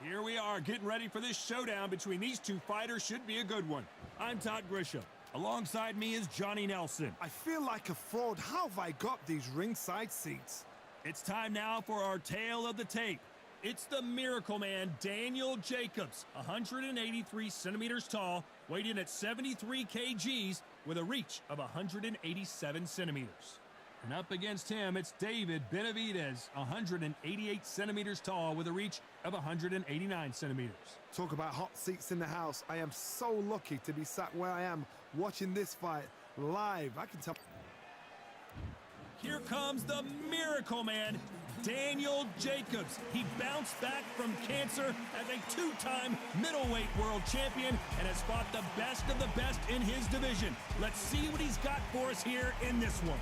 Here we are, getting ready for this showdown between these two fighters. Should be a good one. I'm Todd Grisham. Alongside me is Johnny Nelson. I feel like a fraud. How have I got these ringside seats? It's time now for our tale of the tape. It's the Miracle Man, Daniel Jacobs, 183 centimeters tall, weighed in at 73 kgs with a reach of 187 centimeters. And up against him, it's David Benavidez, 188 centimeters tall with a reach of 189 centimeters. Talk about hot seats in the house. I am so lucky to be sat where I am watching this fight live. I can tell. Here comes the Miracle Man, Daniel Jacobs. He bounced back from cancer as a two-time middleweight world champion and has fought the best of the best in his division. Let's see what he's got for us here in this one.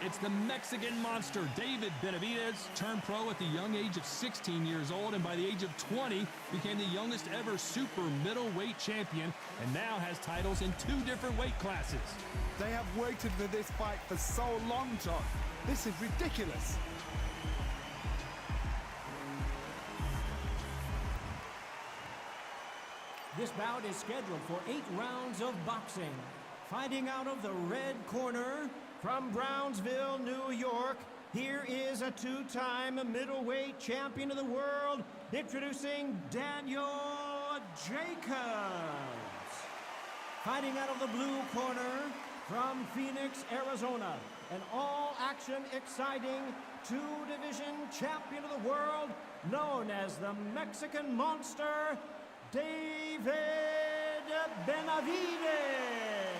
It's the Mexican monster, David Benavidez, turned pro at the young age of 16 years old, and by the age of 20, became the youngest ever super middleweight champion, and now has titles in 2 different weight classes. They have waited for this fight for so long, Todd. This is ridiculous. This bout is scheduled for 8 rounds of boxing. Fighting out of the red corner, from Brownsville, New York, here is a 2-time middleweight champion of the world, introducing Daniel Jacobs. Fighting out of the blue corner, from Phoenix, Arizona, an all-action, exciting 2-division champion of the world, known as the Mexican Monster, David Benavidez.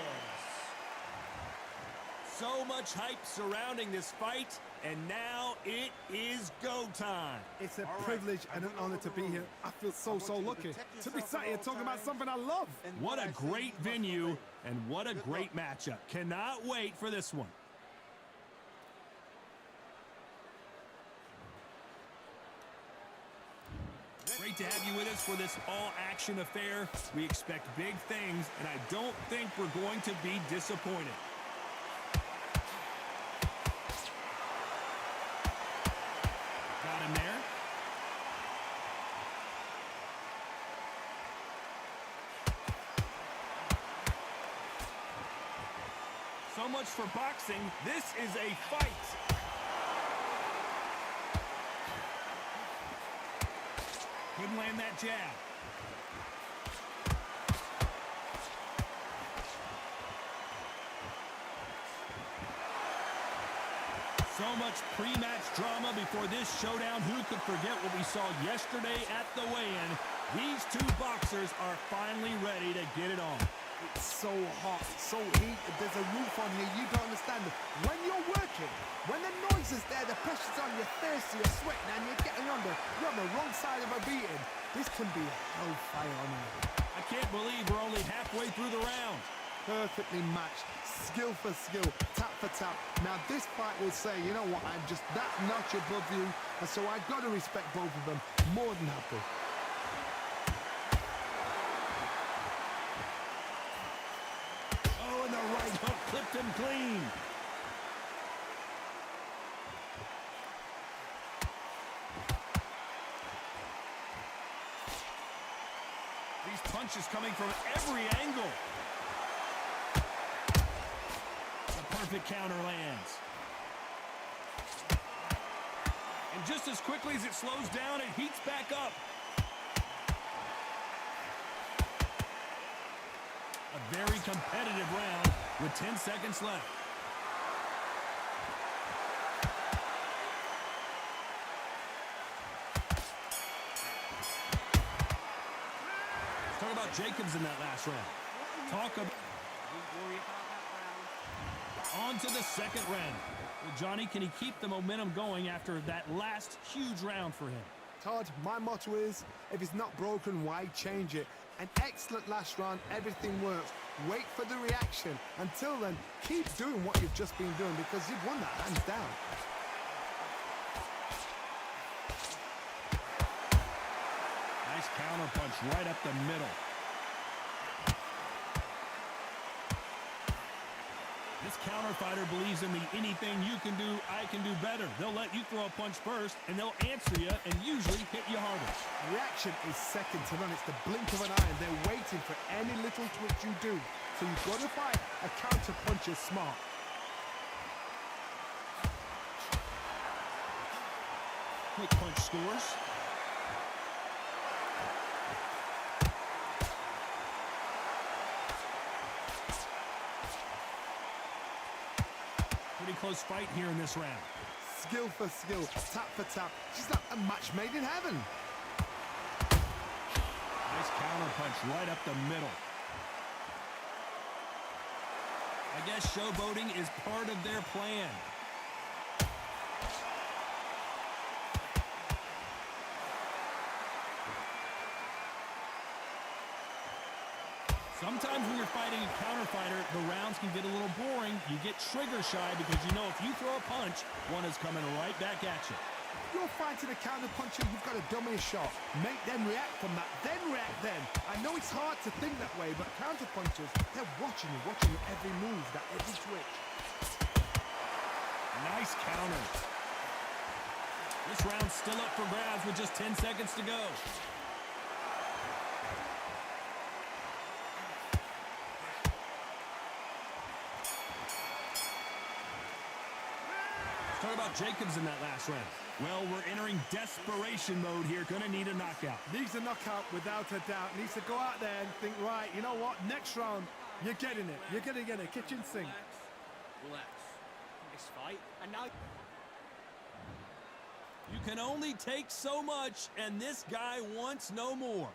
So much hype surrounding this fight, and now it is go time. It's a privilege and an honor to be here. I feel so lucky to be sat here talking about something I love. What a great venue, and what a great matchup. Cannot wait for this one. Great to have you with us for this all-action affair. We expect big things, and I don't think we're going to be disappointed. Got him there. So much for boxing. This is a fight. Couldn't land that jab. So much pre-match drama before this showdown. Who could forget what we saw yesterday at the weigh-in? These two boxers are finally ready to get it on. It's so hot, so heat. There's a roof on here. You don't understand it. When you're working, when the noise is there, the pressure's on, you're thirsty, you're sweating, and you're on the wrong side of a beating. This can be hellfire on you. I can't believe we're only halfway through the round. Perfectly matched, skill for skill, tap for tap. Now this fight will say, you know what, I'm just that notch above you, and so I've got to respect both of them. More than happy. Oh, and the right hook clipped him clean. These punches coming from every angle. Perfect counter lands. And just as quickly as it slows down, it heats back up. A very competitive round with 10 seconds left. Let's talk about Jacobs in that last round. Talk about... On to the second round. Well, Johnny, can he keep the momentum going after that last huge round for him? Todd, my motto is, if it's not broken, why change it? An excellent last round, everything works. Wait for the reaction. Until then, keep doing what you've just been doing because you've won that hands down. Nice counter punch right up the middle. This counter fighter believes in the anything you can do, I can do better. They'll let you throw a punch first, and they'll answer you and usually hit you harder. Reaction is second to none. It's the blink of an eye, and they're waiting for any little twitch you do. So you've got to fight a counter puncher smart. Quick punch scores. Pretty close fight here in this round. Skill for skill, tap for tap. She's like a match made in heaven. Nice counter punch right up the middle. I guess showboating is part of their plan. Sometimes when you're fighting a counter fighter, the rounds can get a little boring. You get trigger shy because you know if you throw a punch, one is coming right back at you. If you're fighting a counter puncher, you've got to dummy a shot. Make them react from that, then react then. I know it's hard to think that way, but counter punchers, they're watching you every move, that every twitch. Nice counter. This round's still up for grabs with just 10 seconds to go. Talk about Jacobs in that last round. Well, we're entering desperation mode here. Gonna need a knockout. Needs a knockout without a doubt. Needs to go out there and think, right, you know what? Next round, you're getting it. You're going to get a kitchen sink. Relax. Nice fight. And now... You can only take so much, and this guy wants no more.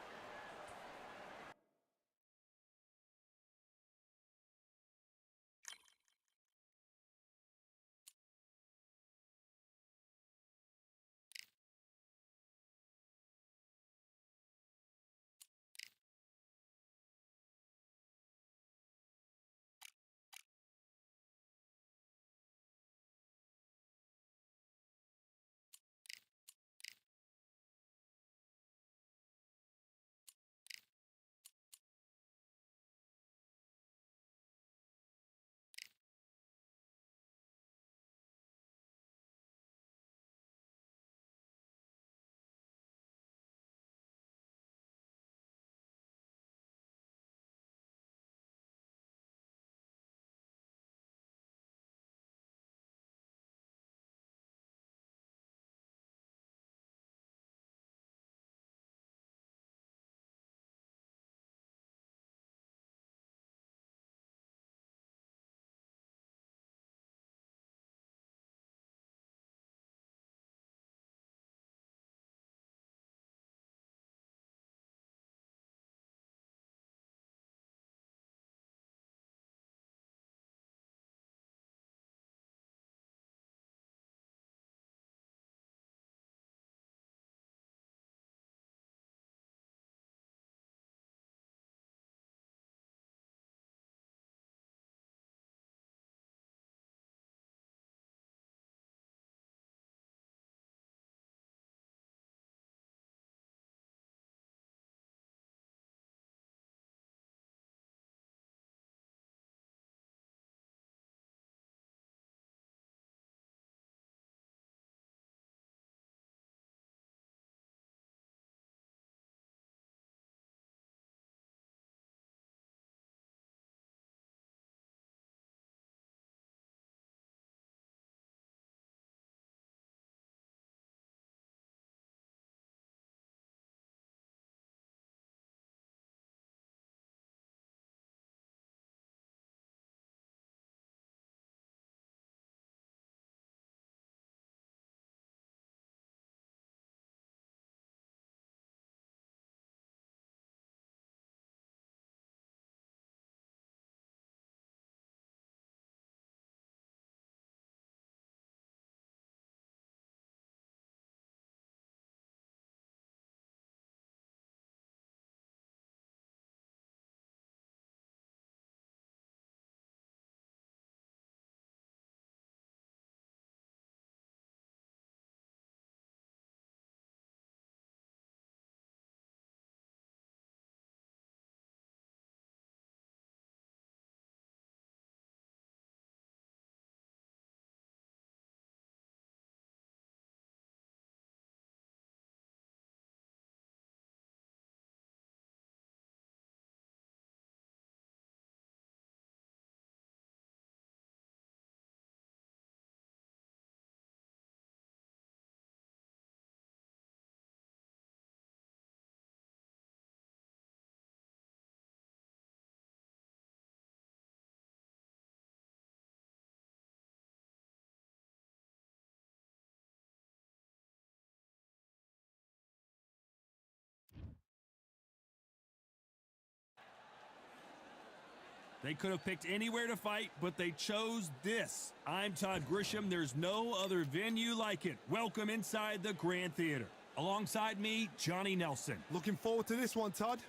They could have picked anywhere to fight, but they chose this. I'm Todd Grisham. There's no other venue like it. Welcome inside the Grand Theater. Alongside me, Johnny Nelson. Looking forward to this one, Todd.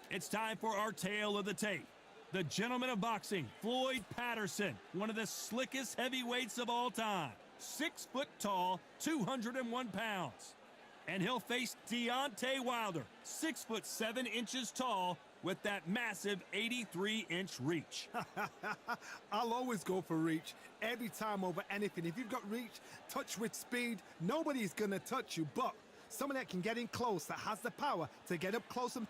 It's time for our tale of the tape. The gentleman of boxing, Floyd Patterson, one of the slickest heavyweights of all time. 6 foot tall, 201 pounds. And he'll face Deontay Wilder, 6 foot 7 inches tall, with that massive 83-inch reach. I'll always go for reach every time over anything. If you've got reach, touch with speed, nobody's gonna touch you, but someone that can get in close, that has the power to get up close and...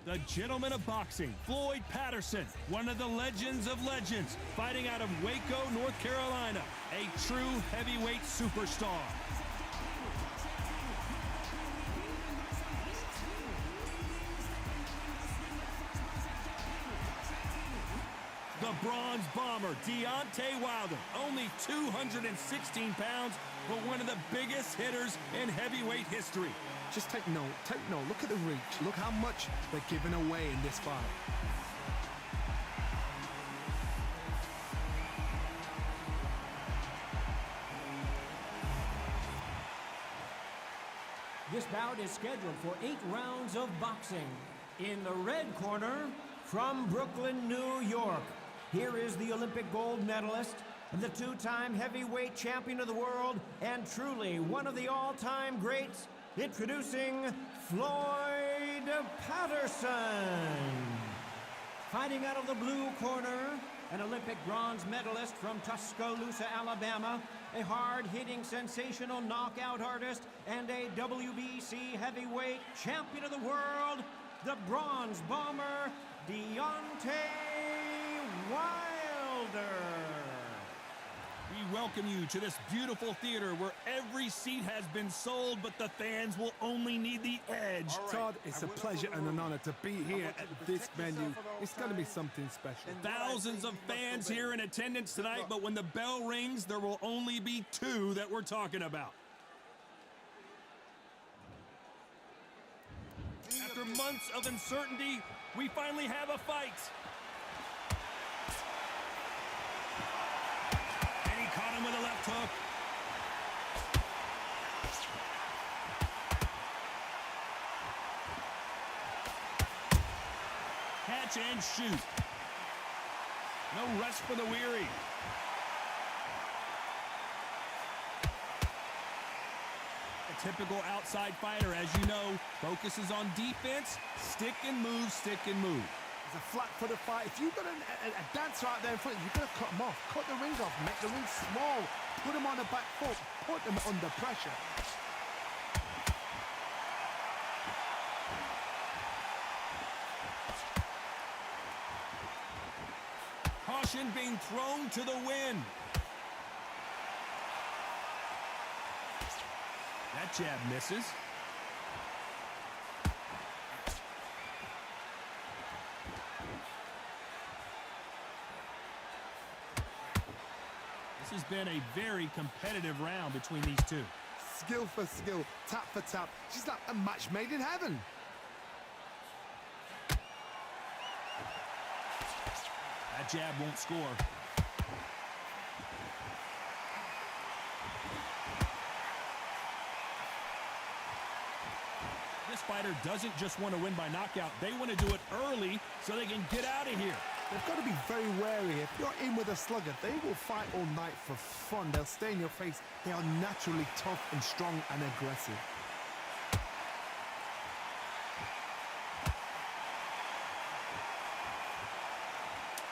The gentleman of boxing, Floyd Patterson, one of the legends of legends, fighting out of Waco, North Carolina, a true heavyweight superstar. The Bronze Bomber, Deontay Wilder, only 216 pounds, but one of the biggest hitters in heavyweight history. Just take note, look at the reach, look how much they're giving away in this fight. This bout is scheduled for 8 rounds of boxing. In the red corner, from Brooklyn, New York, here is the Olympic gold medalist, the 2-time heavyweight champion of the world, and truly one of the all-time greats, introducing Floyd Patterson. Fighting out of the blue corner, an Olympic bronze medalist from Tuscaloosa, Alabama, a hard-hitting, sensational knockout artist, and a WBC heavyweight champion of the world, the Bronze Bomber, Deontay Wilder. We welcome you to this beautiful theater where every seat has been sold, but the fans will only need the edge. Todd, it's a pleasure and an honor to be here at this venue. It's going to be something special. Thousands of fans here in attendance tonight, but when the bell rings, there will only be 2 that we're talking about. After months of uncertainty, we finally have a fight. And he caught him with a left hook. Catch and shoot. No rest for the weary. A typical outside fighter, as you know, focuses on defense, stick and move, stick and move. It's a flat-footed fight. If you've got a dancer out there in front, you've got to cut them off. Cut the ring off, make the ring small, put them on the back foot, put them under pressure. Caution being thrown to the wind. That jab misses. This has been a very competitive round between these 2. Skill for skill, tap for tap. She's like a match made in heaven. That jab won't score. This fighter doesn't just want to win by knockout. They want to do it early so they can get out of here. They've got to be very wary. If you're in with a slugger, they will fight all night for fun. They'll stay in your face. They are naturally tough and strong and aggressive.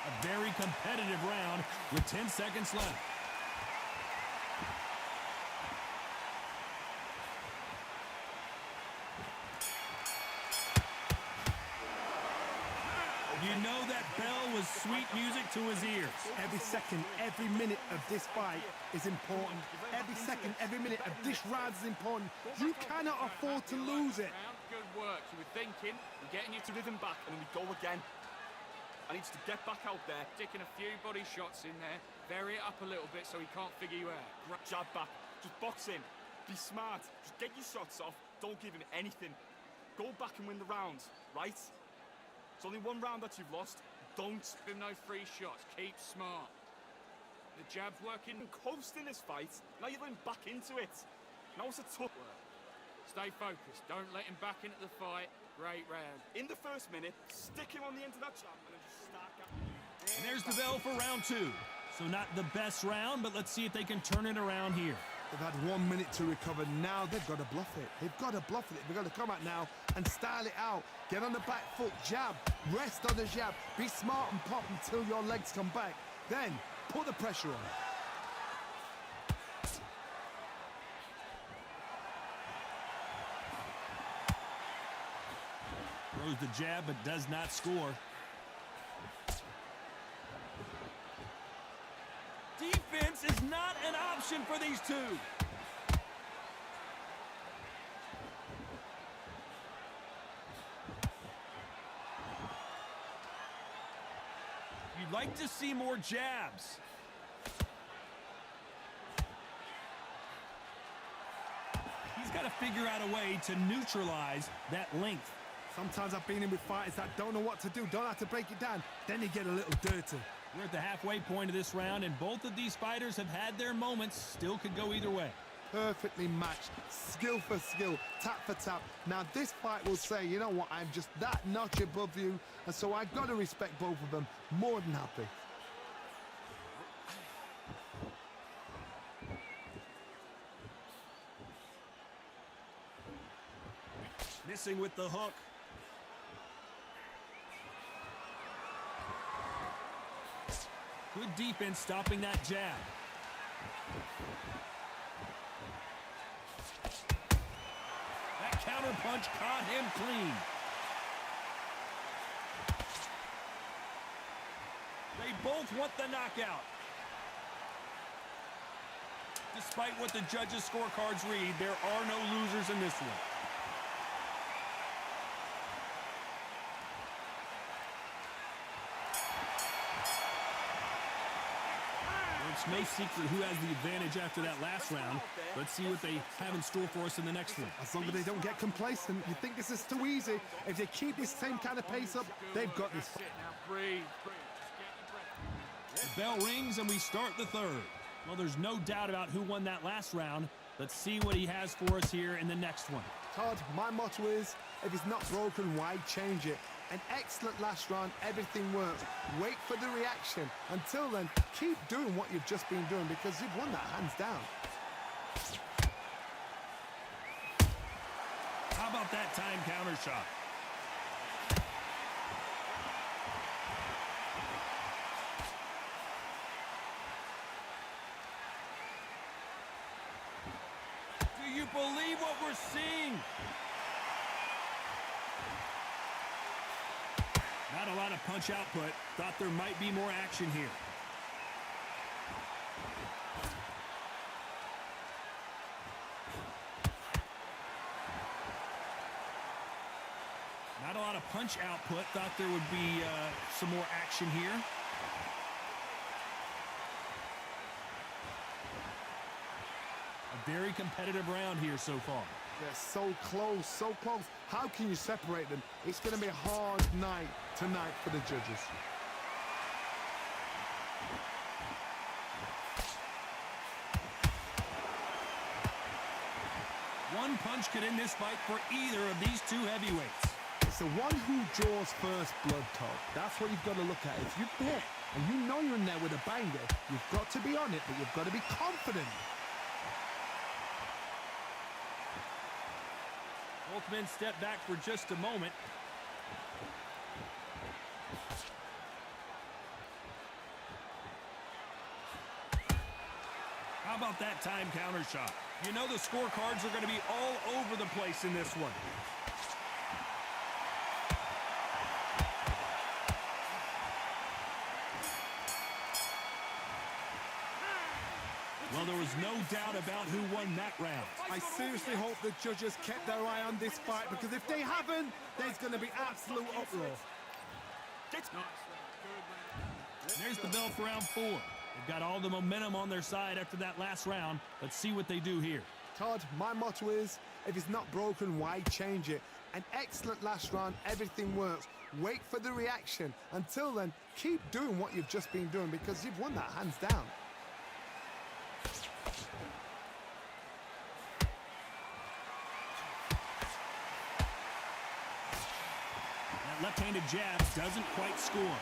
A very competitive round with 10 seconds left. You know that bell was sweet music to his ears. Every second, every minute of this fight is important. Every second, every minute of this round is important. You cannot afford to lose it. Good work. You were thinking, we're getting you to rhythm back, and then we go again. I need you to get back out there, sticking a few body shots in there, vary it up a little bit so he can't figure you out. Jab back, just box in, be smart, just get your shots off, don't give him anything. Go back and win the rounds, right? It's only 1 round that you've lost, Don't give him no free shots. Keep smart. The jab's working. Coast in this fight. Now you're going back into it. Now it's a tough work. Stay focused. Don't let him back into the fight. Great round. In the first minute, stick him on the end of that jab and then just start going. And there's the bell for round 2. So not the best round, but let's see if they can turn it around here. They've had 1 minute to recover. Now they've got to bluff it. They've got to bluff it. They've got to come out now and style it out. Get on the back foot, jab, rest on the jab. Be smart and pop until your legs come back. Then put the pressure on. Throws the jab, but does not score. Defense is not an option for these two. You'd like to see more jabs. He's got to figure out a way to neutralize that length. Sometimes I've been in with fighters that don't know what to do, don't have to break it down. Then you get a little dirty. We're at the halfway point of this round, and both of these fighters have had their moments. Still could go either way. Perfectly matched, skill for skill, tap for tap. Now this fight will say, you know what, I'm just that notch above you, and so I've got to respect both of them. More than happy. Missing with the hook. Good defense stopping that jab. That counter punch caught him clean. They both want the knockout. Despite what the judges' scorecards read, there are no losers in this one. It's no secret who has the advantage after that last round. Let's see what they have in store for us in the next one. As long as they don't get complacent, you think this is too easy. If they keep this same kind of pace up, they've got this. Now breathe. Just get your breath. The bell rings and we start the third. Well, there's no doubt about who won that last round. Let's see what he has for us here in the next one. Todd, my motto is, if it's not broken, why change it? An excellent last round, everything worked. Wait for the reaction. Until then, keep doing what you've just been doing because you've won that hands down. How about that time counter shot? Do you believe what we're seeing? Not a lot of punch output. Thought there might be more action here. Not a lot of punch output. Thought there would be some more action here. A very competitive round here so far. They're so close, so close. How can you separate them? It's going to be a hard night tonight for the judges. One punch could end this fight for either of these two heavyweights. It's the one who draws first blood, Todd. That's what you've got to look at. If you're there and you know you're in there with a banger, you've got to be on it, but you've got to be confident. Both men step back for just a moment. How about that time counter shot? You know the scorecards are going to be all over the place in this one. Well, there was no doubt about who won that round. I seriously hope the judges kept their eye on this fight because if they haven't, there's going to be absolute uproar. There's the bell for round 4. They've got all the momentum on their side after that last round. Let's see what they do here. Todd, my motto is, if it's not broken, why change it? An excellent last round, everything works. Wait for the reaction. Until then, keep doing what you've just been doing because you've won that hands down. That left-handed jab doesn't quite score.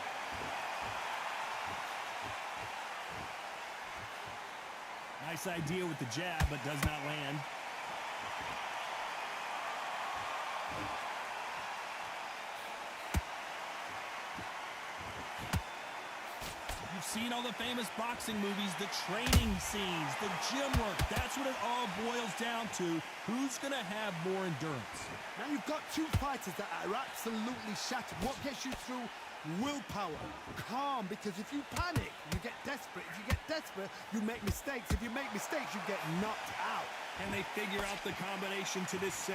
Nice idea with the jab, but does not land. You've seen all the famous boxing movies, the training scenes, the gym work. That's what it all boils down to. Who's going to have more endurance? Now you've got two fighters that are absolutely shattered. What gets you through? Willpower, calm, because if you panic, you get desperate. If you get desperate, you make mistakes. If you make mistakes, you get knocked out. Can they figure out the combination to this safe?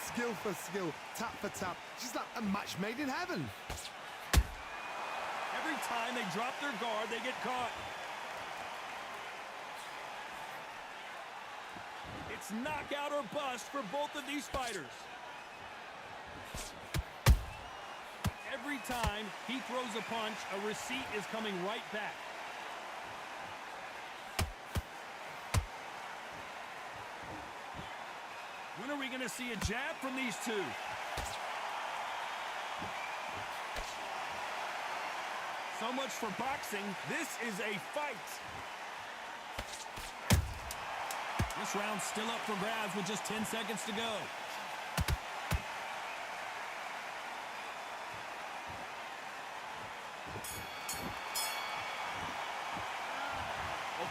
Skill for skill, tap for tap. She's like a match made in heaven. Every time they drop their guard, they get caught. It's knockout or bust for both of these fighters. Every time he throws a punch, a receipt is coming right back. When are we going to see a jab from these two? So much for boxing. This is a fight. This round's still up for grabs with just 10 seconds to go.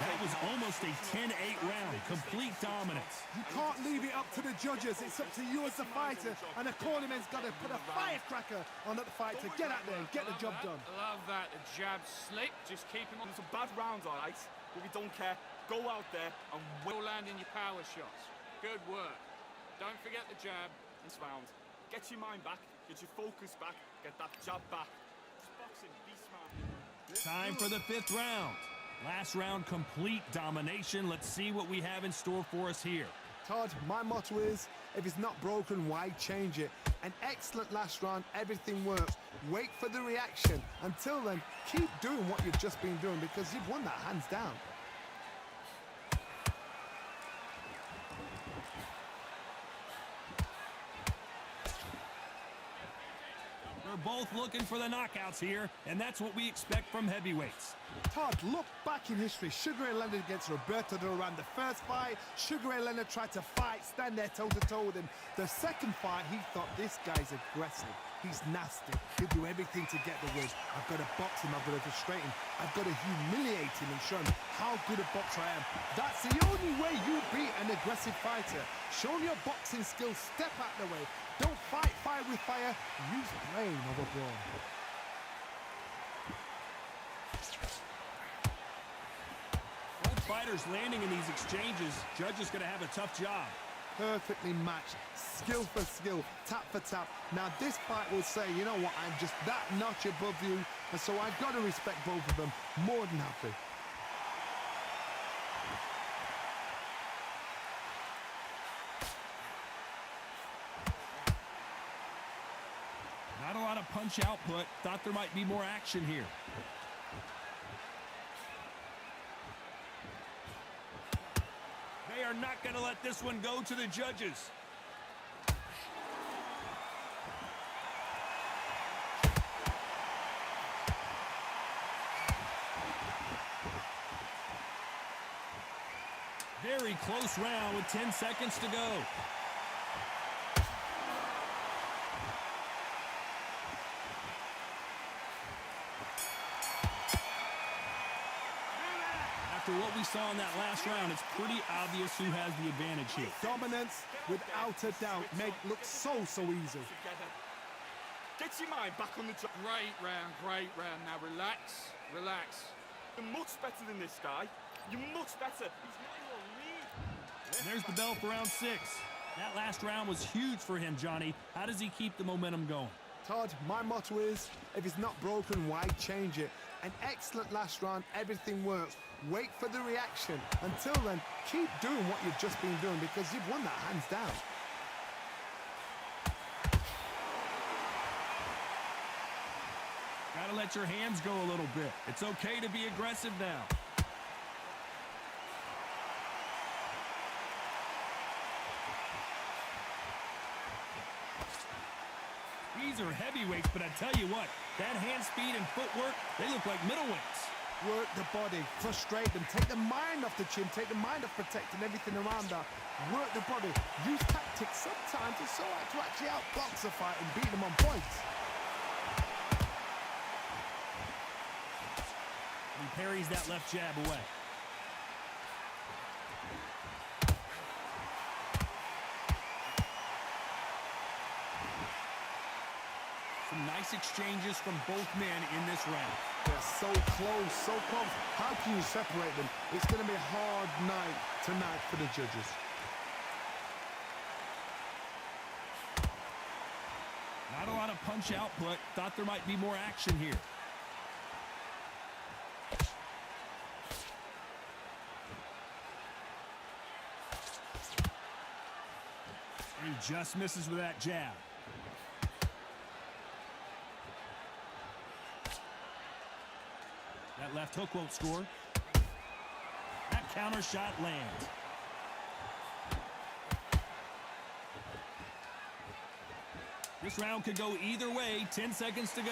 That was almost a 10-8 round. Complete dominance. You can't leave it up to the judges. It's up to you as the fighter, and the cornerman's got to put a firecracker on that fight to get out there and get the job done. Love that. The jab slick. Just keep him on. Some bad rounds, all right, but we don't care. Go out there and Will land in your power shots. Good work. Don't forget the jab. this round. Get your mind back, get your focus back, get that jab back. It's boxing, be smart. Time for the 5th round. Last round, complete domination. Let's see what we have in store for us here. Todd, my motto is, if it's not broken, why change it? An excellent last round, everything works. Wait for the reaction. Until then, keep doing what you've just been doing because you've won that hands down. They're both looking for the knockouts here, and that's what we expect from heavyweights. Todd, look back in history. Sugar Ray Leonard against Roberto Duran. The first fight, Sugar Ray Leonard tried to fight, stand there toe-to-toe with him. The second fight, he thought, this guy's aggressive. He's nasty. He'll do everything to get the win. I've got to box him. I've got to frustrate him. I've got to humiliate him and show him how good a boxer I am. That's the only way you beat an aggressive fighter. Show him your boxing skills. Step out the way. Don't fight fire with fire. Use brain over brawn. Both fighters landing in these exchanges. Judge is going to have a tough job. Perfectly matched, skill for skill, tap for tap. Now this fight will say, you know what, I'm just that notch above you, and so I've got to respect both of them. More than happy. Not a lot of punch output. Thought there might be more action here. They are not going to let this one go to the judges. Very close round with 10 seconds to go. After what we saw in that last round, it's pretty obvious who has the advantage here. Dominance, without a doubt, make it look so easy. Together. Get your mind back on the job. Great round, great round. Now relax, relax. You're much better than this guy. You're much better. He's not in your league. And there's the bell for round 6. That last round was huge for him, Johnny. How does he keep the momentum going? Todd, my motto is, if it's not broken, why change it? An excellent last round, everything works. Wait for the reaction. Until then, keep doing what you've just been doing because you've won that hands down. Gotta let your hands go a little bit. It's okay to be aggressive now. These are heavyweights, but I tell you what, that hand speed and footwork, they look like middleweights. Work the body, frustrate them, take the mind off the chin, take the mind off protecting everything around that. Work the body, use tactics. Sometimes it's so hard to actually outbox a fight and beat them on points. He parries that left jab away. Some nice exchanges from both men in this round. They're so close, so close. How can you separate them? It's going to be a hard night tonight for the judges. Not a lot of punch output. Thought there might be more action here. And he just misses with that jab. That left hook won't score. That counter shot lands. This round could go either way. 10 seconds to go.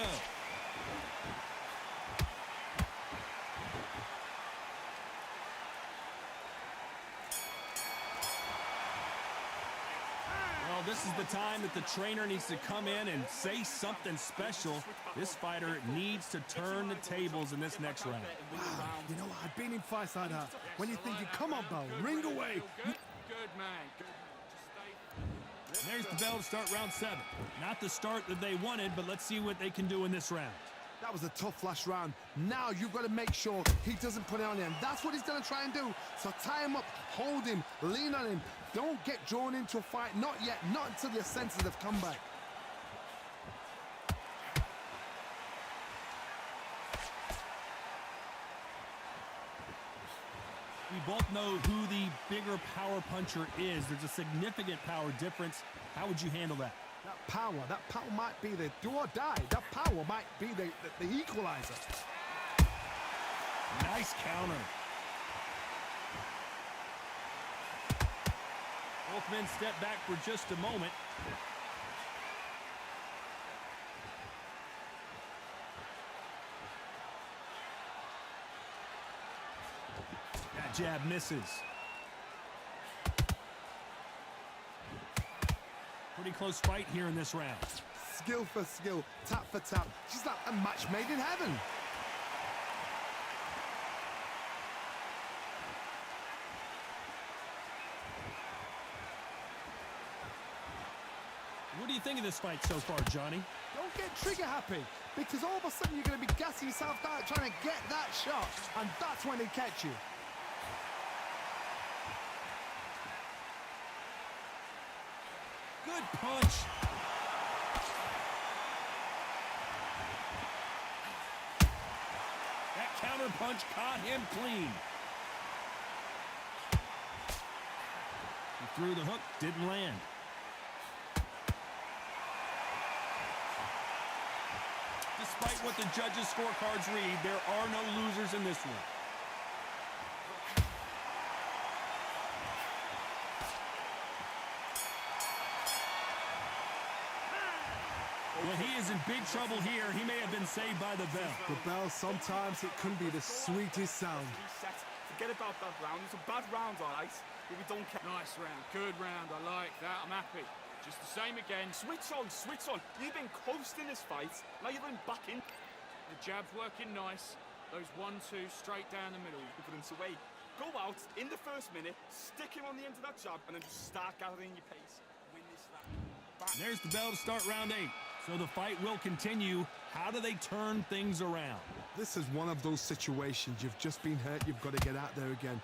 Well, this is the time that the trainer needs to come in and say something special. This fighter needs to turn the tables in this next round. Wow, you know what? I've been in fights like that. When you're thinking, come on, Bell, ring away. Good man. Good. Just stay. There's the bell to start round 7. Not the start that they wanted, but let's see what they can do in this round. That was a tough last round. Now you've got to make sure he doesn't put it on him. That's what he's going to try and do. So tie him up, hold him, lean on him. Don't get drawn into a fight. Not yet. Not until your senses have come back. We both know who the bigger power puncher is. There's a significant power difference. How would you handle that? That power might be the do or die. That power might be the equalizer. Nice counter. Both men step back for just a moment. That jab misses. Pretty close fight here in this round. Skill for skill, tap for tap. Just like a match made in heaven. What do you think of this fight so far, Johnny? Don't get trigger happy, because all of a sudden you're going to be gassing yourself out trying to get that shot, and that's when they catch you. Good punch. That counter punch caught him clean. He threw the hook, didn't land. Despite what the judges' scorecards read, there are no losers in this one. Well, he is in big trouble here. He may have been saved by the bell. The bell, sometimes it can be the sweetest sound. Forget about that round. It's a bad round, all right? But we don't care. Nice round. Good round. I like that. I'm happy. Just the same again. Switch on, switch on. You've been coasting this fight. Now you've been back in. The jab's working nice. Those 1-2 straight down the middle. Confidence away. Go out in the first minute, stick him on the end of that jab, and then just start gathering your pace. Win this round. Back. There's the bell to start round 8. So the fight will continue. How do they turn things around? This is one of those situations. You've just been hurt. You've got to get out there again.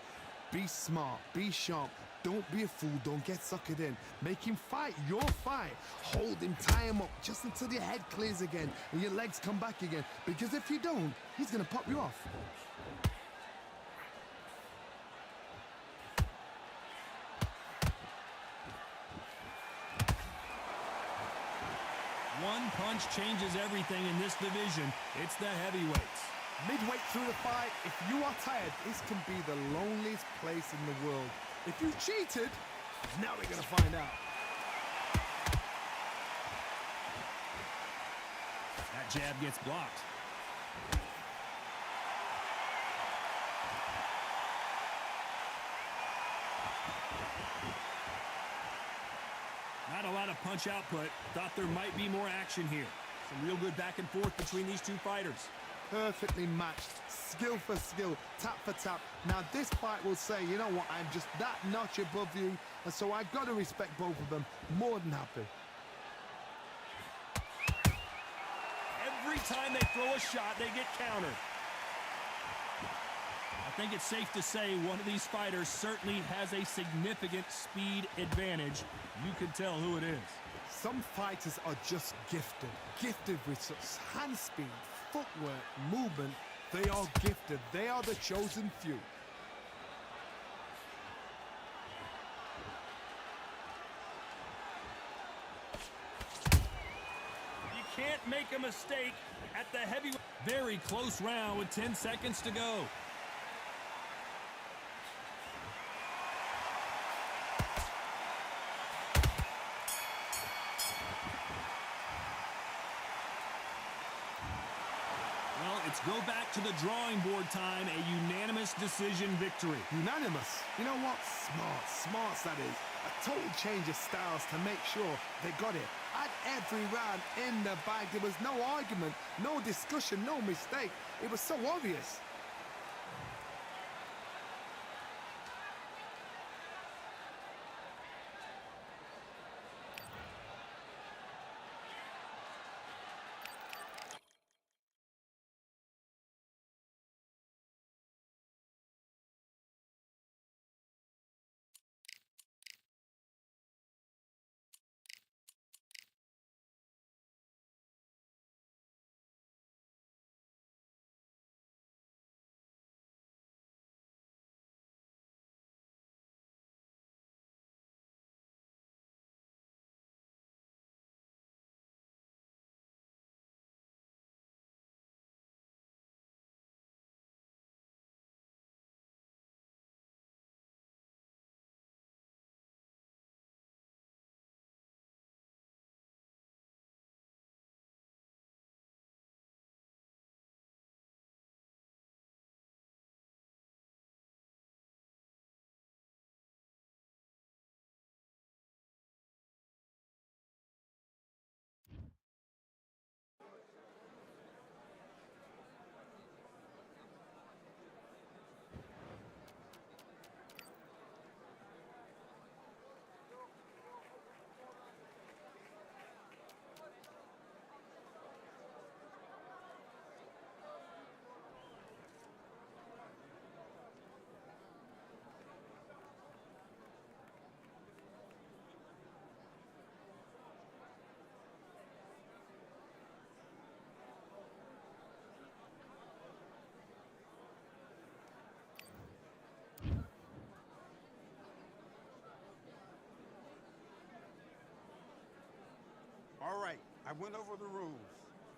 Be smart. Be sharp. Don't be a fool. Don't get suckered in. Make him fight your fight. Hold him, tie him up just until your head clears again and your legs come back again. Because if you don't, he's going to pop you off. punch changes everything in this division. It's the heavyweights. Midway through the fight, if you are tired, this can be the loneliest place in the world. If you cheated, now we're gonna find out. That jab gets blocked. Not a lot of punch output. Thought there might be more action here. Some real good back and forth between these two fighters. Perfectly matched, skill for skill, tap for tap. Now this fight will say, you know what, I'm just that notch above you, and so I've got to respect both of them. More than happy. Every time they throw a shot, they get countered. I think it's safe to say one of these fighters certainly has a significant speed advantage. You can tell who it is. Some fighters are just gifted. Gifted with such hand speed, footwork, movement. They are gifted. They are the chosen few. You can't make a mistake at the heavyweight. Very close round with 10 seconds to go. It's go back to the drawing board time, a unanimous decision victory. Unanimous. You know what? Smarts that is. A total change of styles to make sure they got it. At every round in the bag, there was no argument, no discussion, no mistake. It was so obvious. All right, I went over the rules.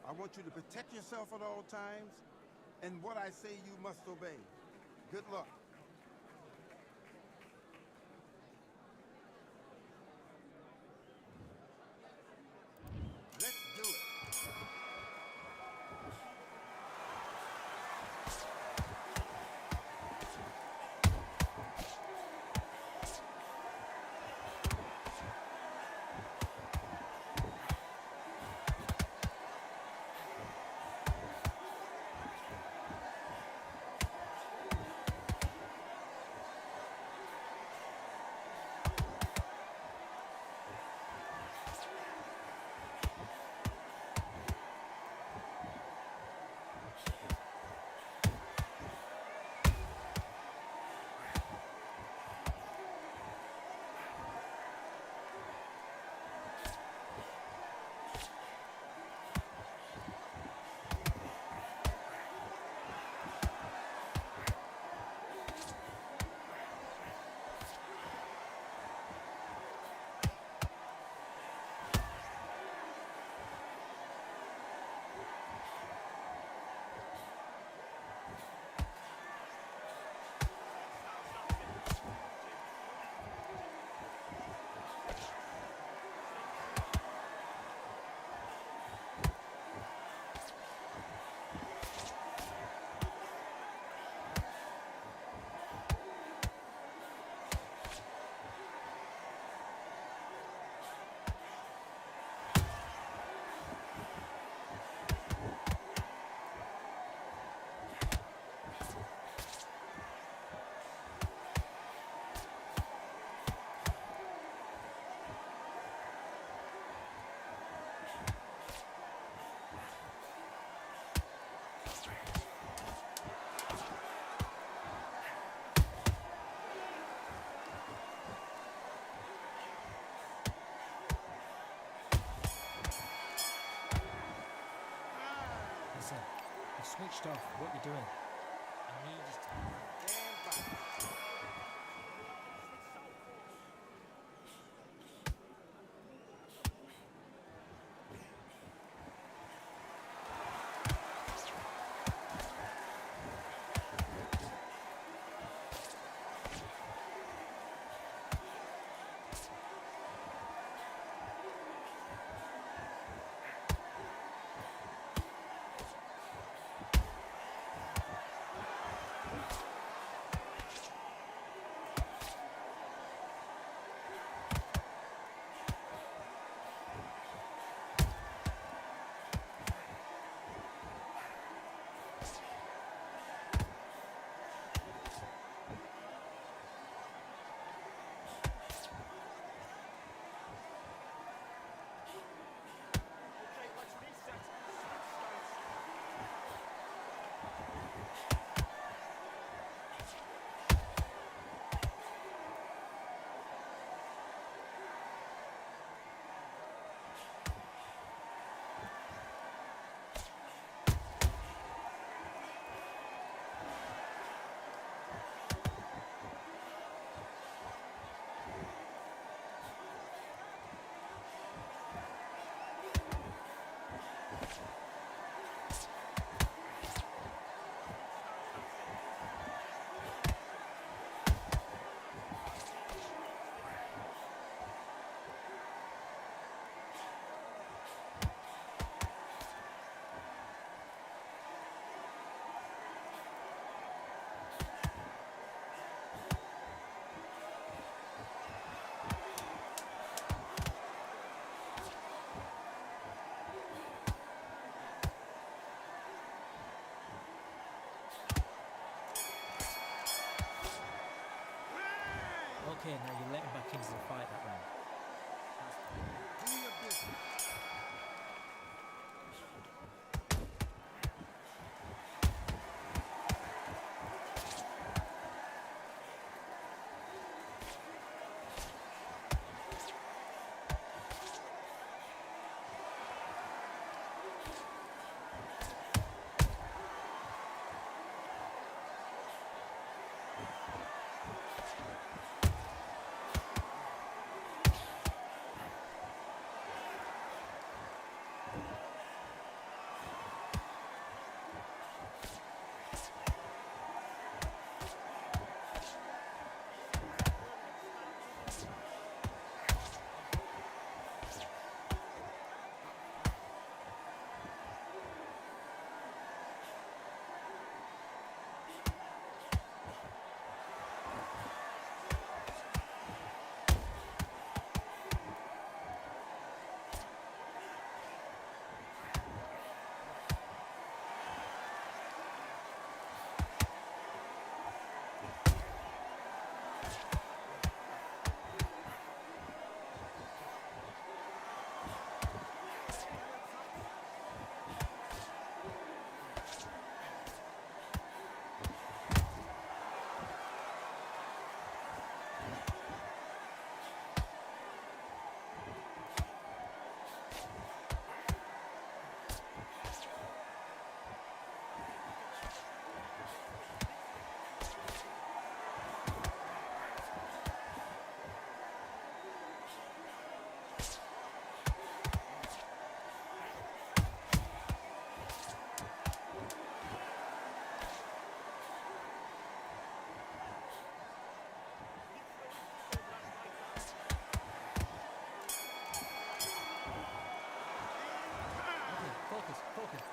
I want you to protect yourself at all times, and what I say you must obey. Good luck. Let's do it. switched off. What you're doing? I need you to... And back. Okay, let's reset. Switch stance. Okay, now you're letting back into the fight that round. Do your business.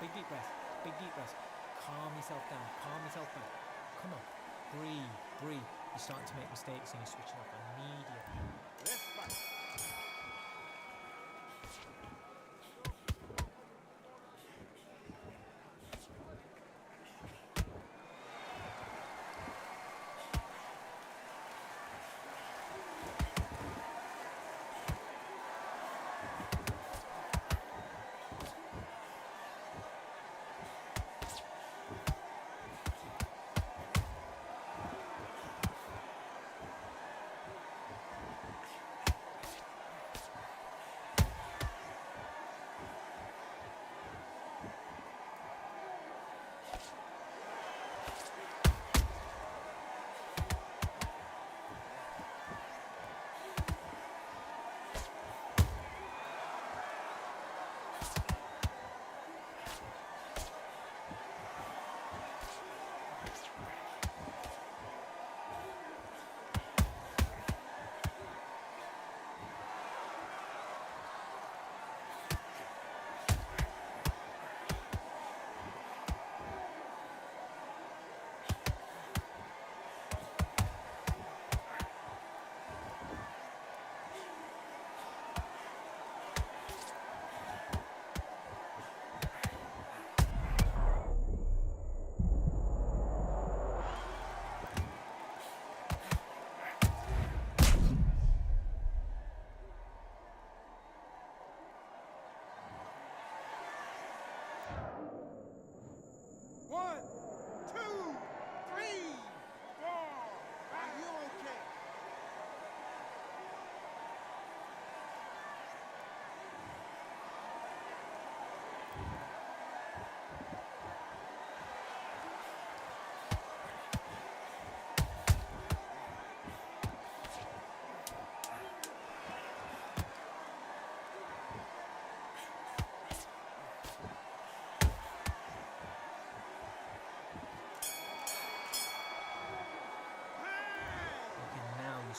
Big deep breath. Big deep breath. Calm yourself down. Calm yourself back. Come on. Breathe. Breathe. You're starting to make mistakes and you're switching off. I need you. Let's fight.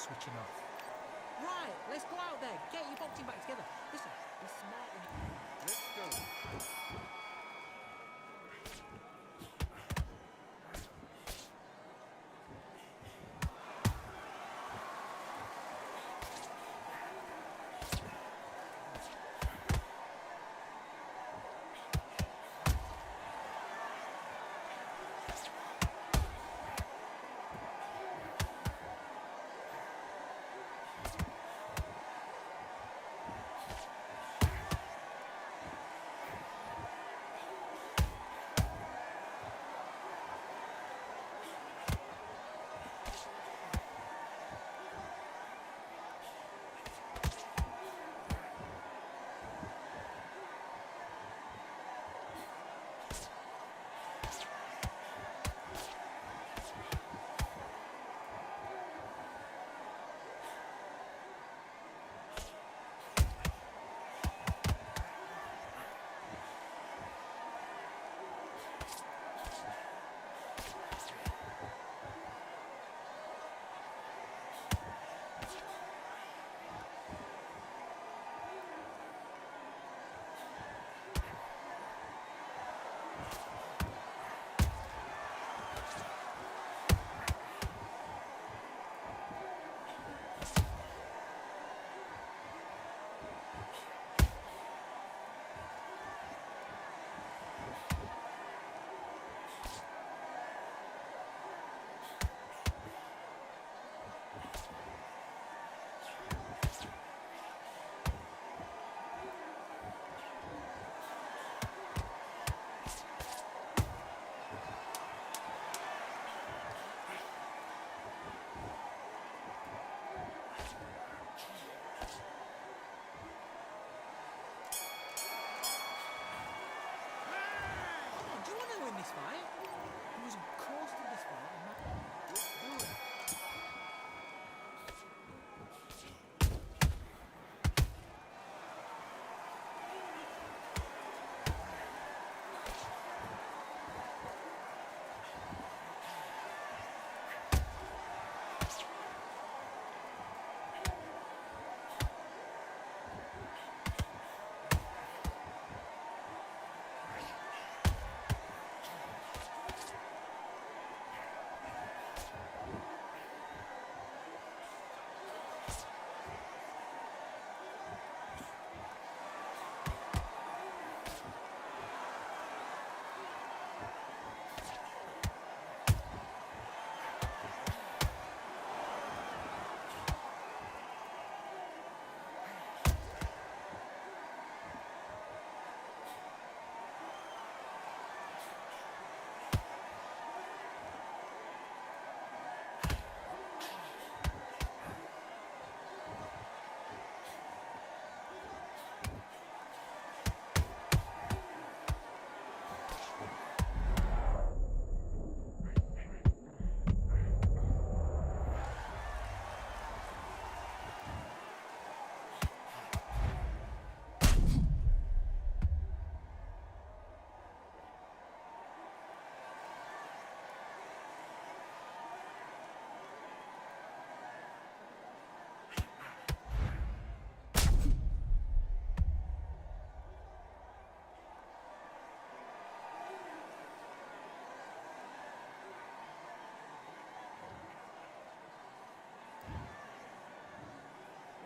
switching off. Right, let's go out there. Get your boxing back together. Listen, be smart when you... Let's go. this fight. He was close to this fight. Let's do it.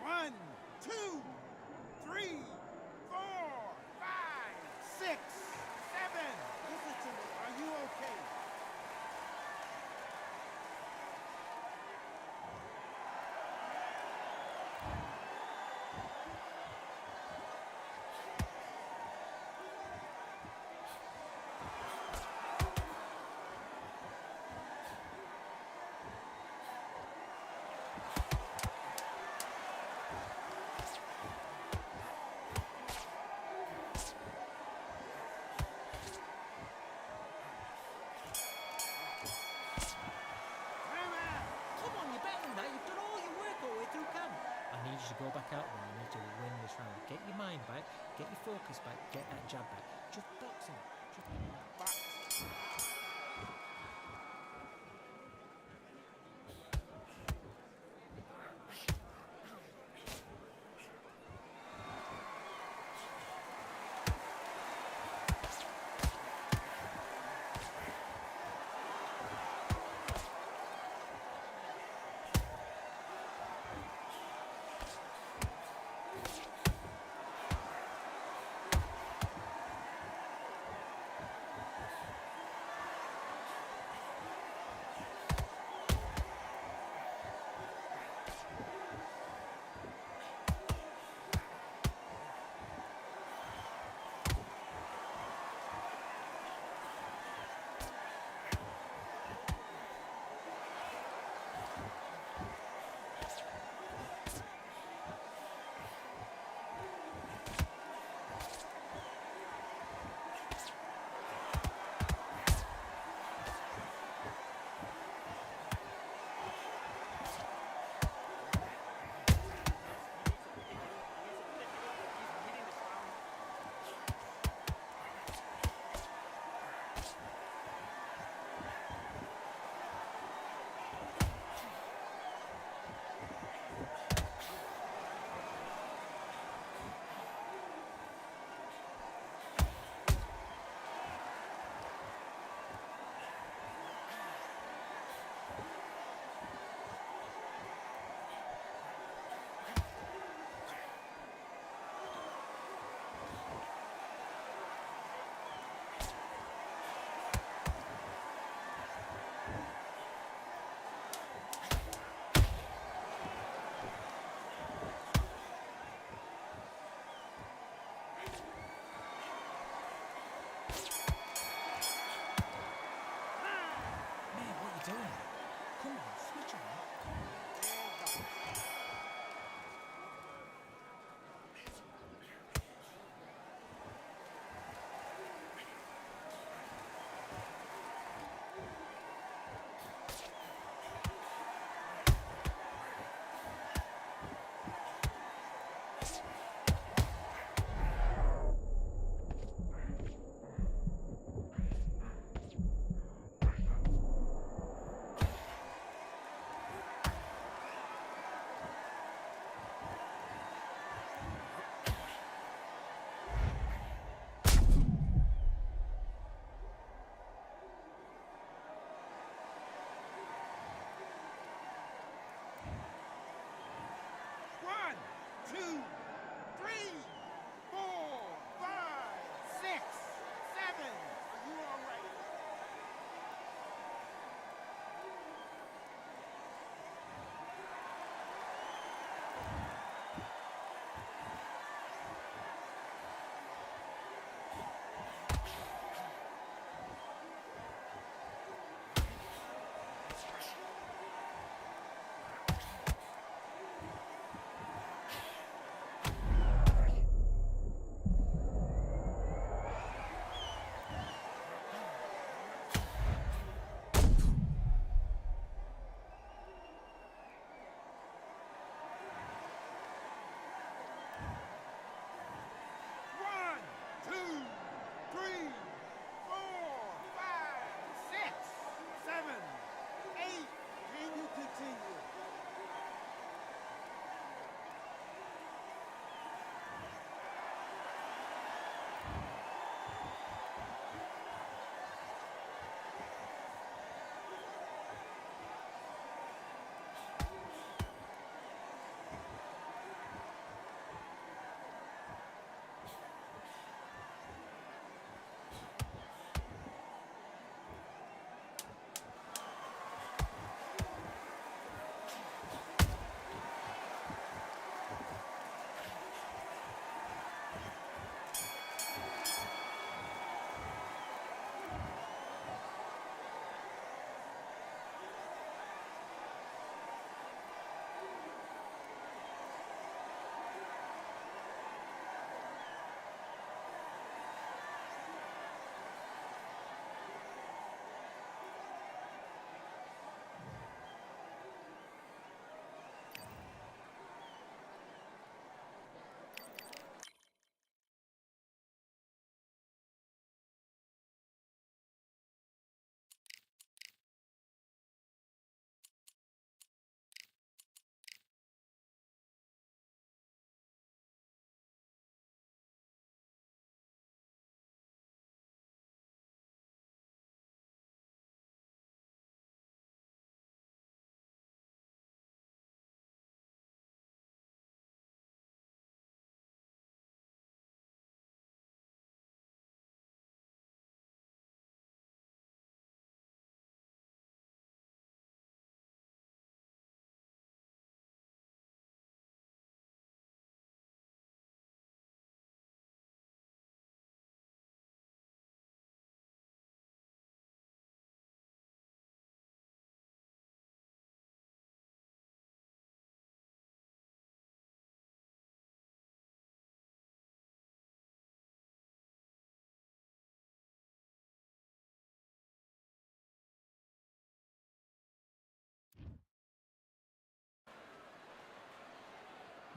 One, two, three, 4, 5, 6, 7. Listen to me. Are you okay? Come on, you're better than that. You've done all your work all the way through camp. I need you to go back out there. I need to win this round. Get your mind back, get your focus back, get that jab back. Just boxing. Just...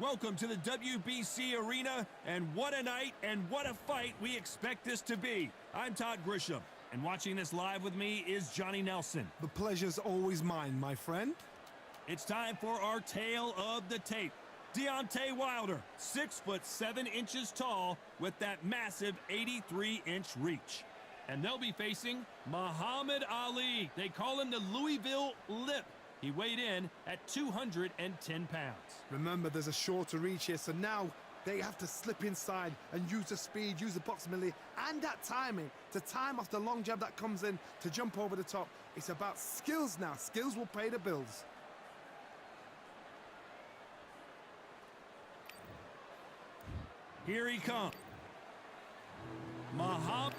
Welcome to the WBC arena, and what a night and what a fight we expect this to be. I'm Todd Grisham, and watching this live with me is Johnny Nelson. The pleasure's always mine, my friend. It's time for our tale of the tape. Deontay Wilder, 6'7" tall with that massive 83-inch reach. And they'll be facing Muhammad Ali. They call him the Louisville Lip. He weighed in at 210 pounds. Remember, there's a shorter reach here, so now they have to slip inside and use the speed, use the proximity, and that timing to time off the long jab that comes in to jump over the top. It's about skills now. Skills will pay the bills. Here he comes. Muhammad.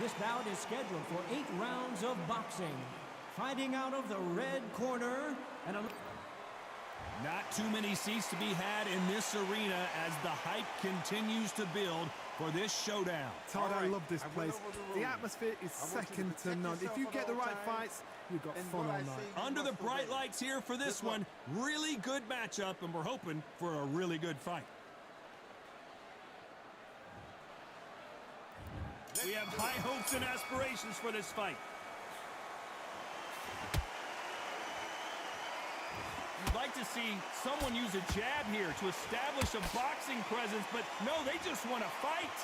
This bout is scheduled for 8 rounds of boxing. Fighting out of the red corner and Not too many seats to be had in this arena as the hype continues to build for this showdown. Todd, I love this I went place. over the The rules. atmosphere is I want you to second to protect none. If yourself you at get the all right times, fights, you've got and fun what all I night. say, you Under the must bright obey. lights here for this Good luck. one, really good matchup, and we're hoping for a really good fight. We have high hopes and aspirations for this fight. You'd like to see someone use a jab here to establish a boxing presence, but no, they just want to fight.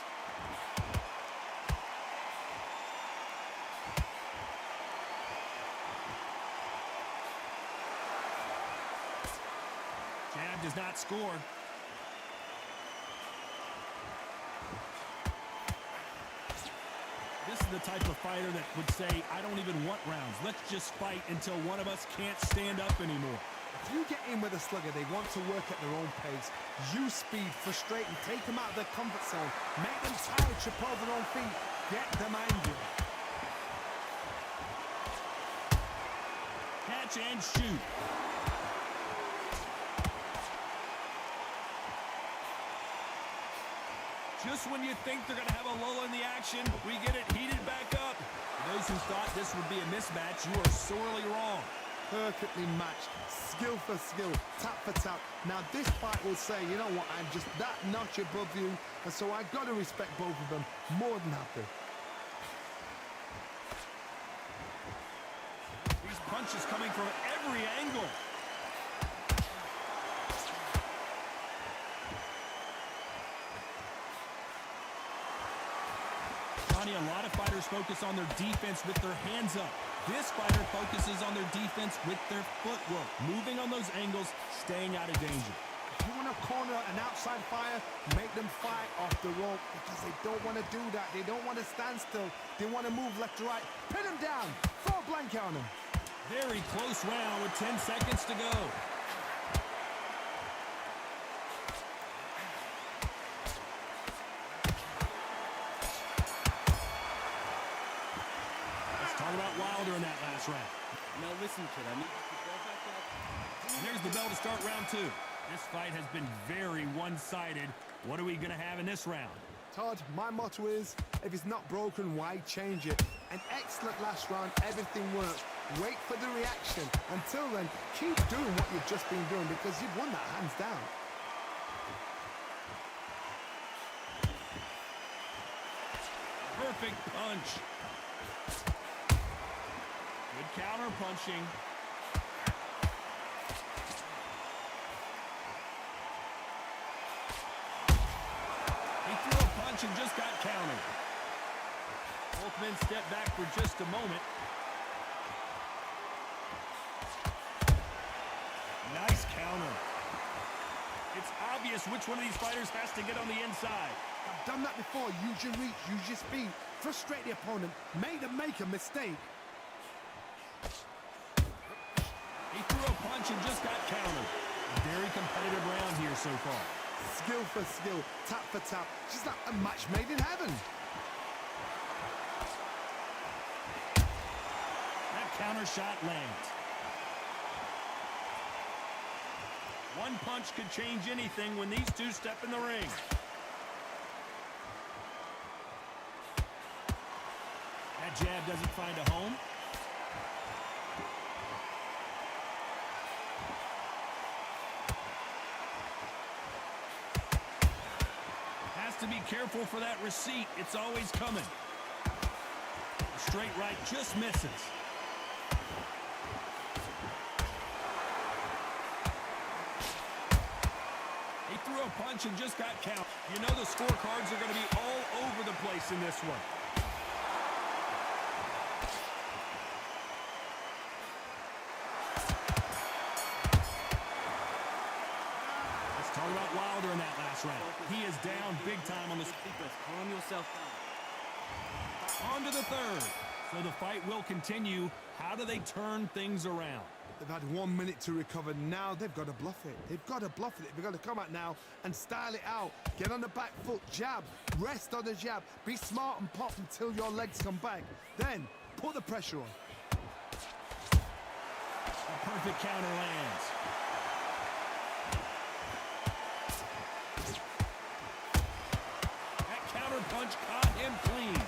Jab does not score. This is the type of fighter that would say, I don't even want rounds. Let's just fight until one of us can't stand up anymore. If you get in with a slugger, they want to work at their own pace. Use speed, frustrate them, take them out of their comfort zone, make them tired, trip over their own feet, get them angry. Catch and shoot. Just when you think they're going to have a lull in the action, we get it heated back up. For those who thought this would be a mismatch, you are sorely wrong. Perfectly matched, skill for skill, tap for tap. Now this fight will say, you know what, I'm just that notch above you, and so I got to respect both of them more than happy. These punches coming from every angle. Johnny, a lot of fighters focus on their defense with their hands up. This fighter focuses on their defense with their footwork, moving on those angles, staying out of danger. If you want to corner an outside fire, make them fight off the rope because they don't want to do that. They don't want to stand still. They want to move left to right. Pin them down. Throw a blanket on them. Very close round with 10 seconds to go. Let's talk about Wilder in that last round. Now listen, kid, I need you to go back out. And there's the bell to start round 2. This fight has been very one-sided. What are we going to have in this round? Todd, my motto is, if it's not broken, why change it? An excellent last round, everything worked. Wait for the reaction. Until then, keep doing what you've just been doing because you've won that hands down. Perfect punch. Good counter punching. He threw a punch and just got countered. Both men step back for just a moment. Nice counter. It's obvious which one of these fighters has to get on the inside. I've done that before. Use your reach, use your speed. Frustrate the opponent. Make them make a mistake. He threw a punch and just got countered. A very competitive round here so far. Skill for skill, tap for tap. Just like a match made in heaven. That counter shot lands. One punch could change anything when these two step in the ring. That jab doesn't find a home. to be careful for that receipt. It's always coming. Straight right just misses. He threw a punch and just got count. You know the scorecards are going to be all over the place in this one. Let's talk about Wilder in that last round. He is down big time on the... Calm yourself down. On to the third. So the fight will continue. How do they turn things around? They've had 1 minute to recover. Now they've got to bluff it. They've got to bluff it. They've got to come out now and style it out. Get on the back foot, jab, rest on the jab. Be smart and pop until your legs come back. Then put the pressure on. A perfect counter lands. That counter punch caught him clean.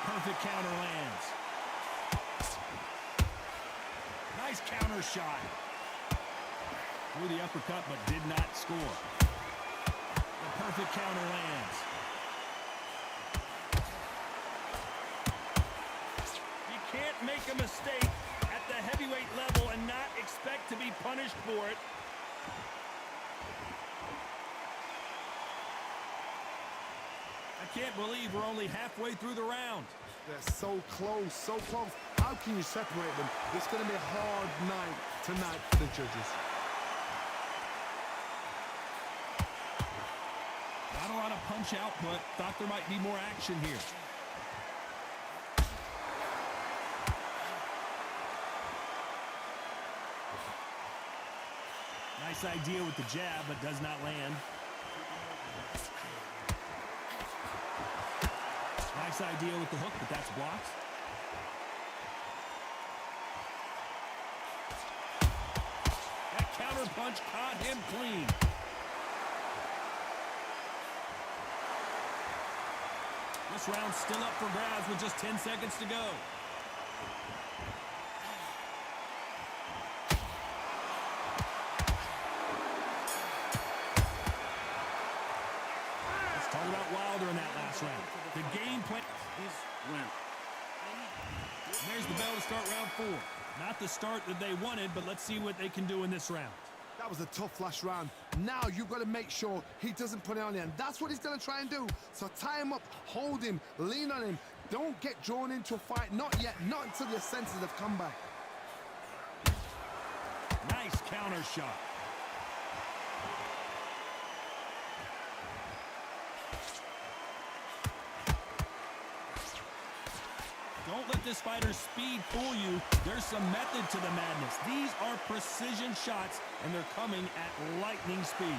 Perfect counter lands. Nice counter shot. Threw the uppercut but did not score. The perfect counter lands. You can't make a mistake at the heavyweight level and not expect to be punished for it. I can't believe we're only halfway through the round. They're so close, so close. How can you separate them? It's going to be a hard night tonight for the judges. Not a lot of punch output. Thought there might be more action here. Nice idea with the jab, but does not land. Nice idea with the hook, but that's blocked. That counter punch caught him clean. This round's still up for grabs with just 10 seconds to go. Let's talk about Wilder in that last round. The game plan is round. There's the bell to start round 4. Not the start that they wanted, but let's see what they can do in this round. That was a tough last round. Now you've got to make sure he doesn't put it on you, and that's what he's going to try and do. So tie him up, hold him, lean on him. Don't get drawn into a fight. Not yet. Not until your senses have come back. Nice counter shot. Don't let this fighter's speed fool you. There's some method to the madness. These are precision shots, and they're coming at lightning speed.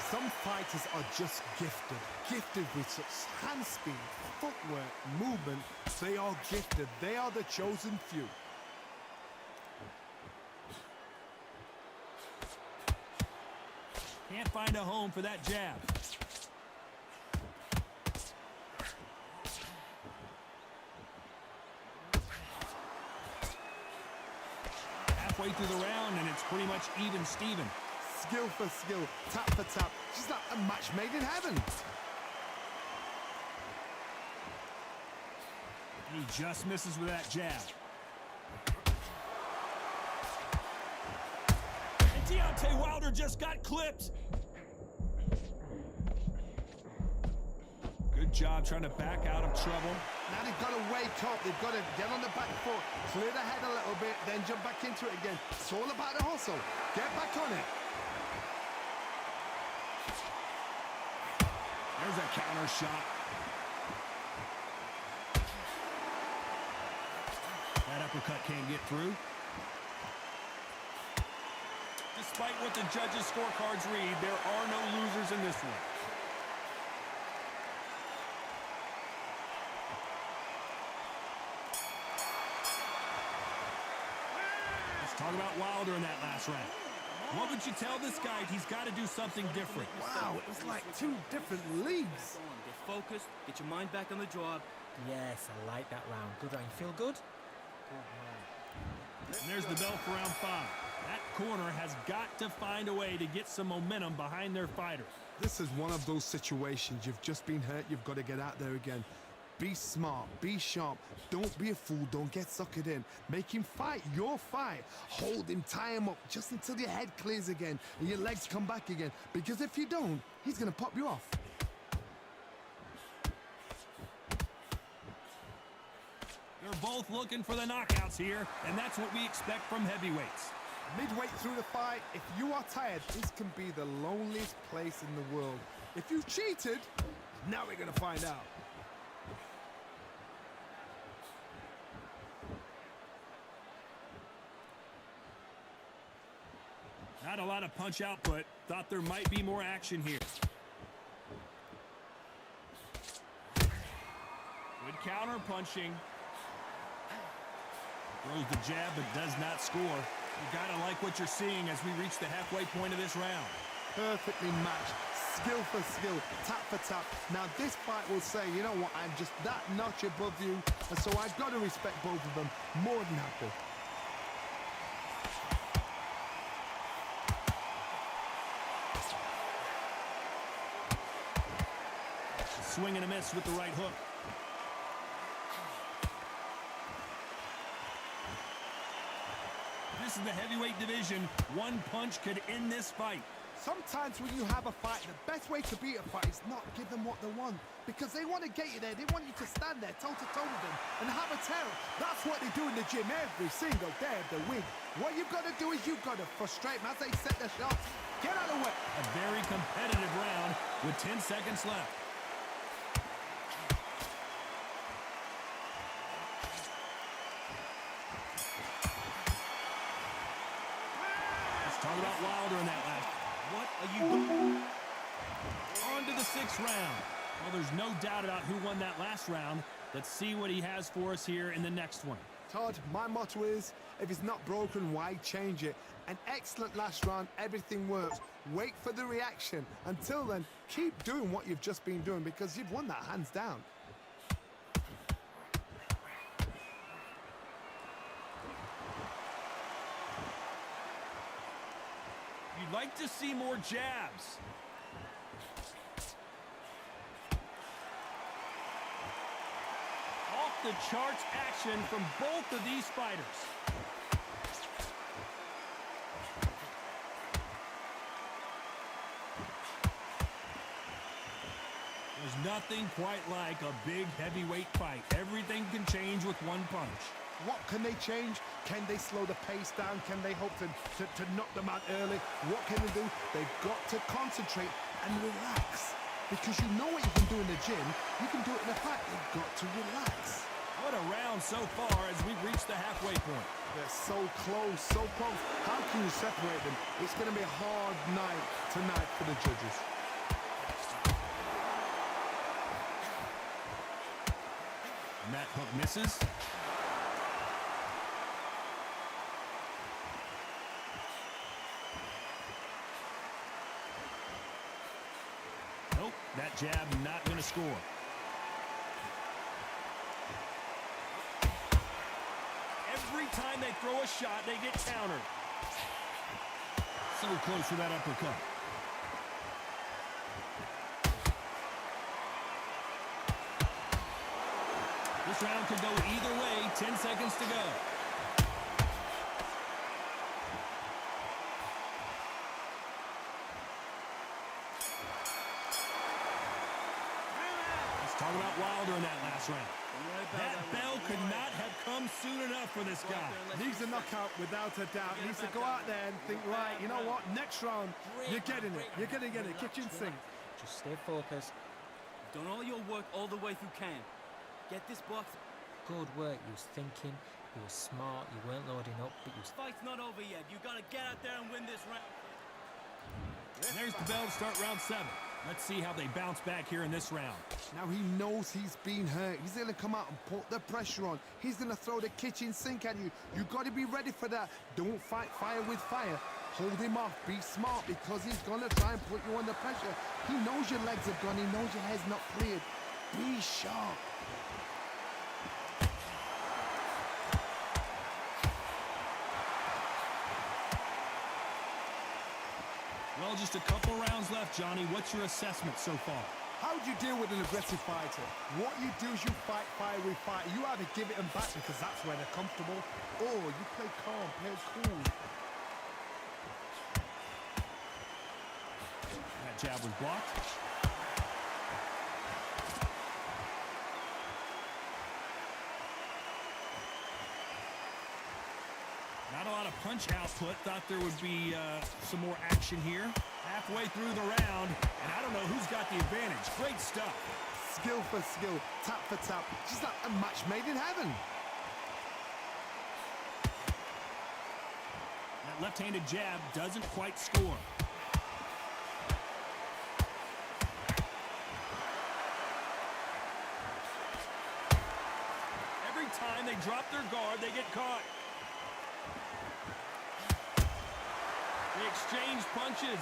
Some fighters are just gifted. Gifted with such hand speed, footwork, movement. They are gifted. They are the chosen few. Can't find a home for that jab. Halfway through the round, and it's pretty much even Steven. Skill for skill, tap for tap. She's like a match made in heaven. He just misses with that jab. And Deontay Wilder just got clipped. Good job trying to back out of trouble. Now they've got to wake up. They've got to get on the back foot, clear the head a little bit, then jump back into it again. It's all about the hustle. Get back on it. There's a counter shot. That uppercut can't get through. Despite what the judges' scorecards read, there are no losers in this one. Let's talk about Wilder in that last round. What would you tell this guy? He's got to do something different. Wow, it's like two different leagues. Go on, get focused, get your mind back on the job. Yes, I like that round. Good round. Feel good? And there's the bell for round 5. That corner has got to find a way to get some momentum behind their fighter. This is one of those situations. You've just been hurt. You've got to get out there again. Be smart. Be sharp. Don't be a fool. Don't get suckered in. Make him fight your fight. Hold him. Tie him up just until your head clears again and your legs come back again. Because if you don't, he's going to pop you off. They're both looking for the knockouts here, and that's what we expect from heavyweights. Midway through the fight, if you are tired, this can be the loneliest place in the world. If you've cheated, now we're going to find out. Not a lot of punch output. Thought there might be more action here. Good counter punching. Throws the jab but does not score. You gotta like what you're seeing as we reach the halfway point of this round. Perfectly matched, skill for skill, tap for tap. Now this fight will say, you know what, I'm just that notch above you, and so I've got to respect both of them more than happy. Swing and a miss with the right hook. This is the heavyweight division. One punch could end this fight. Sometimes when you have a fight, the best way to beat a fight is not give them what they want. Because they want to get you there. They want you to stand there toe-to-toe with them and have a terror. That's what they do in the gym every single day of the week. What you've got to do is you've got to frustrate them as they set their shots. Get out of the way. A very competitive round with 10 seconds left. Talk about Wilder in that last. What are you doing? On to the 6th round. Well, there's no doubt about who won that last round. Let's see what he has for us here in the next one. Todd, my motto is, if it's not broken, why change it? An excellent last round, everything works. Wait for the reaction. Until then, keep doing what you've just been doing because you've won that hands down. You'd like to see more jabs. Off the charts action from both of these fighters. There's nothing quite like a big heavyweight fight. Everything can change with one punch. What can they change? Can they slow the pace down? Can they hope to knock them out early? What can they do? They've got to concentrate and relax. Because you know what you can do in the gym, you can do it in a fight. You've got to relax. What a round so far as we've reached the halfway point. They're so close, so close. How can you separate them? It's going to be a hard night tonight for the judges. And that hook misses. Nope, that jab not going to score. Every time they throw a shot, they get countered. So close for that uppercut. This round could go either way. 10 seconds to go. Let's talk about Wilder in that last round. That bell could not have come soon enough for this guy. Needs a knockout without a doubt. Needs to go out there and think, right, you know what, next round, you're getting it. You're going to get it. Kitchen sink. Just stay focused. You've done all your work all the way through camp. Get this box. Good work. You was thinking. You were smart. You weren't loading up, but you was... Fight's not over yet. You gotta get out there and win this round. And there's the bell to start round 7. Let's see how they bounce back here in this round. Now he knows he's been hurt. He's going to come out and put the pressure on. He's going to throw the kitchen sink at you. You got to be ready for that. Don't fight fire with fire. Hold him off. Be smart because he's going to try and put you under pressure. He knows your legs have gone. He knows your head's not cleared. Be sharp. Well, just a couple rounds left, Johnny. What's your assessment so far? How do you deal with an aggressive fighter? What you do is you fight, fire, refight. You either give it them back because that's where they're comfortable, or you play calm, play cool. That jab was blocked. Not a lot of punch output. Thought there would be some more action here. Halfway through the round, and I don't know who's got the advantage. Great stuff. Skill for skill, tap for tap. Just like a match made in heaven. That left-handed jab doesn't quite score. Every time they drop their guard, they get caught. They exchange punches.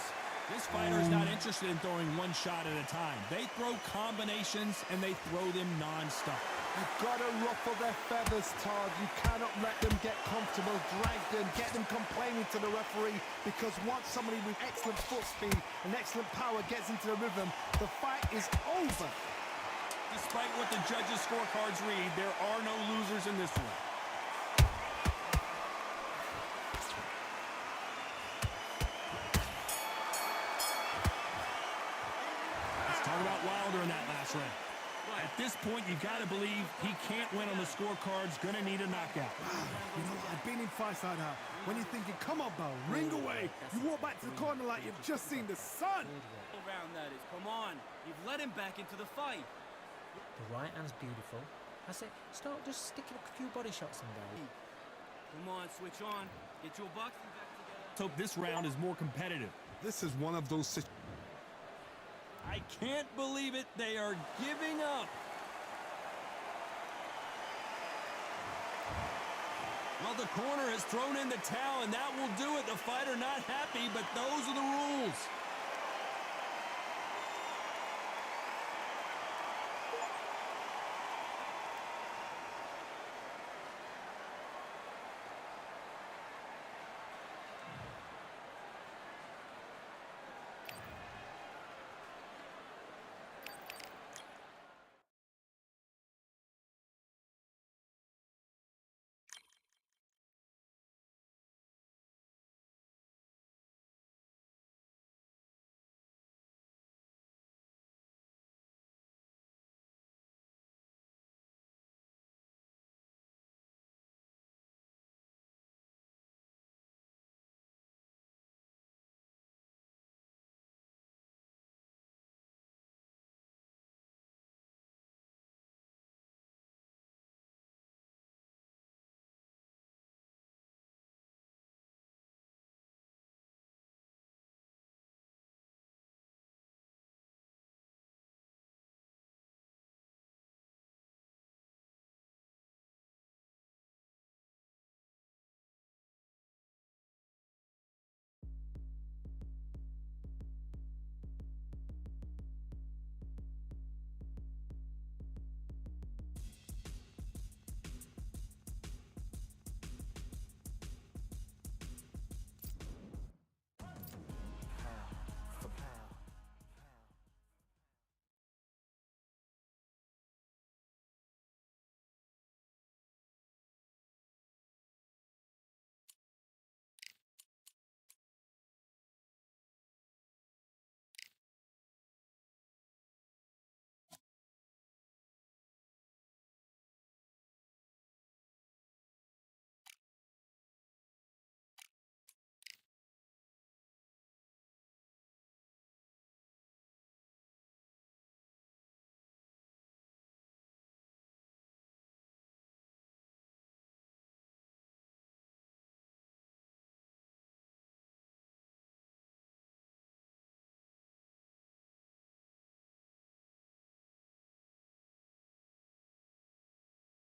This fighter is not interested in throwing one shot at a time. They throw combinations, and they throw them non-stop. You've got to ruffle their feathers, Todd. You cannot let them get comfortable, drag them, get them complaining to the referee, because once somebody with excellent foot speed and excellent power gets into the rhythm, the fight is over. Despite what the judges' scorecards read, there are no losers in this one. About Wilder in that last round. At this point, you've got to believe he can't win on the scorecards. Going to need a knockout. You know, I've been in fights like that. When you're thinking, come on, Bo, ring away. You walk back to the corner like you've just seen the sun. Round that is. Come on. You've let him back into the fight. The right hand's beautiful. I say, start just sticking a few body shots in there. Come on, switch on. Get your boxing back together. Let's hope this round is more competitive. This is one of those situations. I can't believe it. They are giving up. Well, the corner has thrown in the towel, and that will do it. The fighter not happy, but those are the rules.